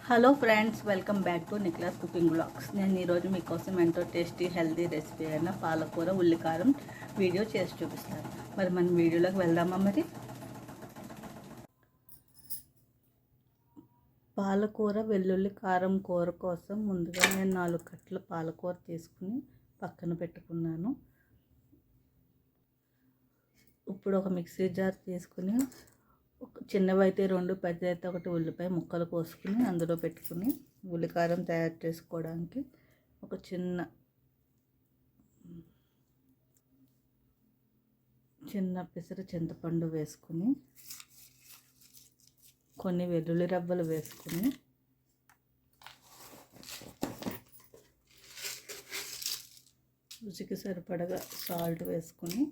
Hello friends, welcome back to Niklas cooking blogs. నేను ఈరోజు మీకోసం ఎంతో టేస్టీ హెల్తీ రెసిపీ అయిన పాలకూర ఉల్లికారం వీడియో చేసి చూపిస్తాను. మరి మన వీడియోలోకి వెళ్దామా? మరి పాలకూర వెల్లుల్లి కారం కూర కోసం ముందుగా నేను 4 కట్టల పాలకూర తీసుకుని పక్కన పెట్టుకున్నాను. ఇప్పుడు ఒక మిక్సీ జార్ తీసుకుని చిన్నవైతే 2, పెద్దదైతే 1 ఉల్లిపాయ ముక్కలు కోసుకుని అందులో పెట్టుకుని ఉల్లికారం తయారు చేసుకోవడానికి ఒక చిన్న పిసరు చింతపండు వేసుకుని కొన్ని వెల్లుల్లి రవ్వలు వేసుకుని రుచికి సరిపడగా సాల్ట్ వేసుకుని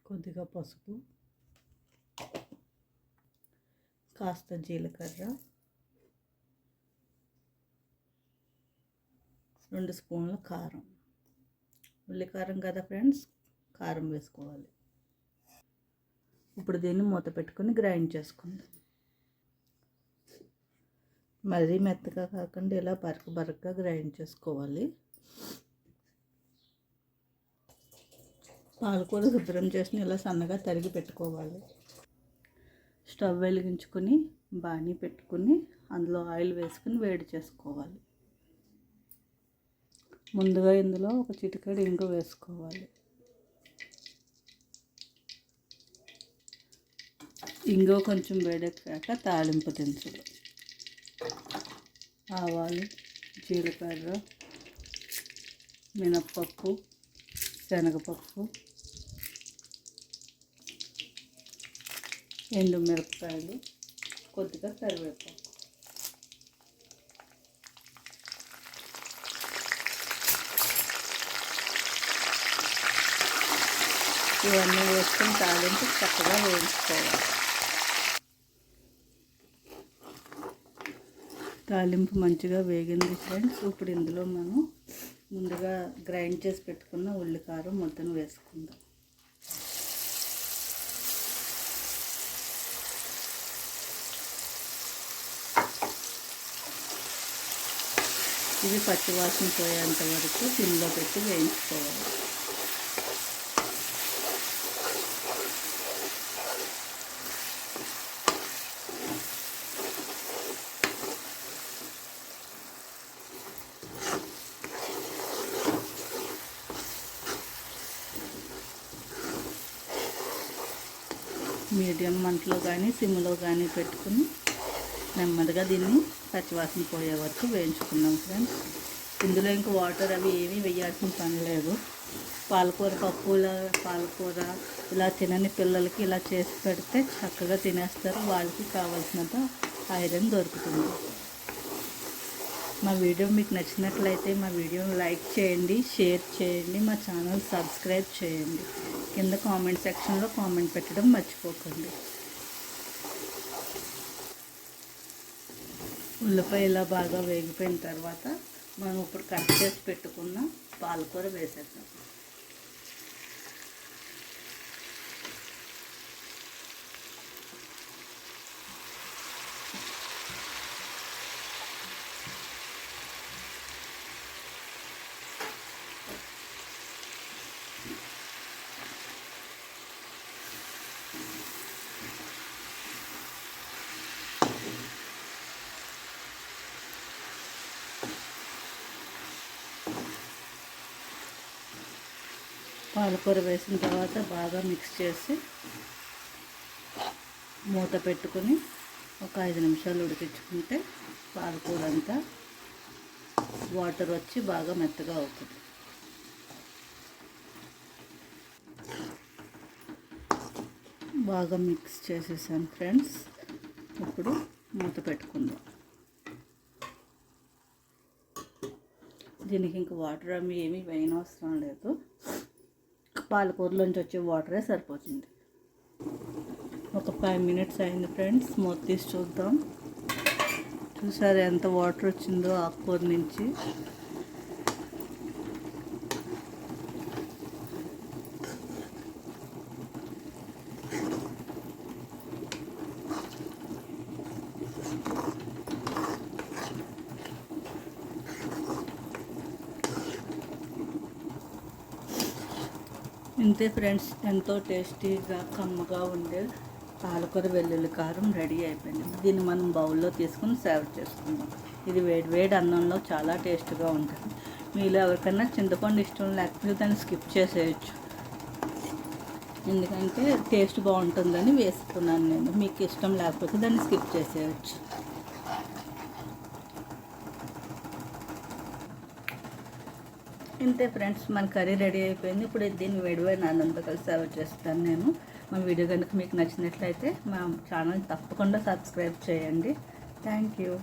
కొద్దిగా పసుపు, కాస్త జీలకర్ర, 2 స్పూన్ల కారం. ఉల్లికారం కదా ఫ్రెండ్స్, కారం వేసుకోవాలి. ఇప్పుడు దీన్ని మూత పెట్టుకొని గ్రైండ్ చేసుకుందాం. మరీ మెత్తగా కాకుండా ఇలా బరకగా గ్రైండ్ చేసుకోవాలి. పాలకూర శుభ్రం చేసి ఇలా సన్నగా తరిగి పెట్టుకోవాలి. స్టవ్ వెలిగించుకొని బాణీ పెట్టుకుని అందులో ఆయిల్ వేసుకుని వేడి చేసుకోవాలి. ముందుగా ఇందులో ఒక చిటికెడు ఇంగు వేసుకోవాలి. ఇంగు కొంచెం వేడెక్కాక తాలింపు దినుసులు, ఆవాలు, జీలకర్ర, మినప్పప్పు, శనగపప్పు, ఎండుమిరపకాయలు, కొద్దిగా కరివేపాకు. ఇవన్నీ వేసుకొని తాలింపు చక్కగా వేయించుకోవాలి. తాలింపు మంచిగా వేగింది ఫ్రెండ్స్. ఇప్పుడు ఇందులో మనం ముందుగా గ్రైండ్ చేసి పెట్టుకున్న ఉల్లికారం ముద్దను వేసుకుందాం. ఇది పచ్చివాసన పోయేంత వరకు సిమ్లో పెట్టి వేయించుకోవాలి. మీడియం మంటలో కానీ సిమ్లో కానీ పెట్టుకుని నెమ్మదిగా దీన్ని పచ్చివాసన పోయే వరకు వేయించుకున్నాం ఫ్రెండ్స్. ఇందులో ఇంకా వాటర్ అవి ఏమీ వేయాల్సిన పని లేదు. పాలకూర పాలకూర ఇలా తినని పిల్లలకి ఇలా చేసి పెడితే చక్కగా తినేస్తారు. వాళ్ళకి కావాల్సినంత ఐరన్ దొరుకుతుంది. మా వీడియో మీకు నచ్చినట్లయితే మా వీడియోని లైక్ చేయండి, షేర్ చేయండి, మా ఛానల్ సబ్స్క్రైబ్ చేయండి. కింద కామెంట్ సెక్షన్లో కామెంట్ పెట్టడం మర్చిపోకండి. ఉల్లిపాయ ఇలా బాగా వేగిపోయిన తర్వాత మనం ఇప్పుడు కట్ చేసి పెట్టుకున్న పాలకూర వేసేద్దాం. పాలకూర వేసిన తర్వాత బాగా మిక్స్ చేసి మూత పెట్టుకొని ఒక 5 నిమిషాలు ఉడికించుకుంటే పాలకూర అంతా వాటర్ వచ్చి బాగా మెత్తగా అవుతుంది. బాగా మిక్స్ చేసేసాను ఫ్రెండ్స్. ఇప్పుడు మూత పెట్టుకుందాం. దీనికి ఇంక వాటర్ అవి ఏమీ వేయనవసరం లేదు. పాలకూరలోంచి వచ్చే వాటరే సరిపోతుంది. ఒక 5 మినిట్స్ అయింది ఫ్రెండ్స్. మూత తీసి చూద్దాం. చూసారు ఎంత వాటర్ వచ్చిందో ఆకుకూర నుంచి. ఇంతే ఫ్రెండ్స్, ఎంతో టేస్టీగా కమ్మగా ఉండే పాలకూర వెల్లుల్లి కారం రెడీ అయిపోయింది. దీన్ని మనం బౌల్లో తీసుకుని సర్వ్ చేసుకుందాం. ఇది వేడి వేడి అన్నంలో చాలా టేస్ట్గా ఉంటుంది. మీలో ఎవరికైనా చింతపండు ఇష్టం లేకపోతే దాన్ని స్కిప్ చేసేయచ్చు, ఎందుకంటే టేస్ట్ బాగుంటుందని వేసుకున్నాను నేను. మీకు ఇష్టం లేకపోతే దాన్ని స్కిప్ చేసేయచ్చు. ఇంతే ఫ్రెండ్స్, మన కర్రీ రెడీ అయిపోయింది. ఇప్పుడు దీన్ని వేడివేడి అన్నంతో కలిసి సర్వ్ చేస్తాను నేను. మా వీడియో కనుక మీకు నచ్చినట్లయితే మా ఛానల్ తప్పకుండా సబ్స్క్రైబ్ చేయండి. Thank you.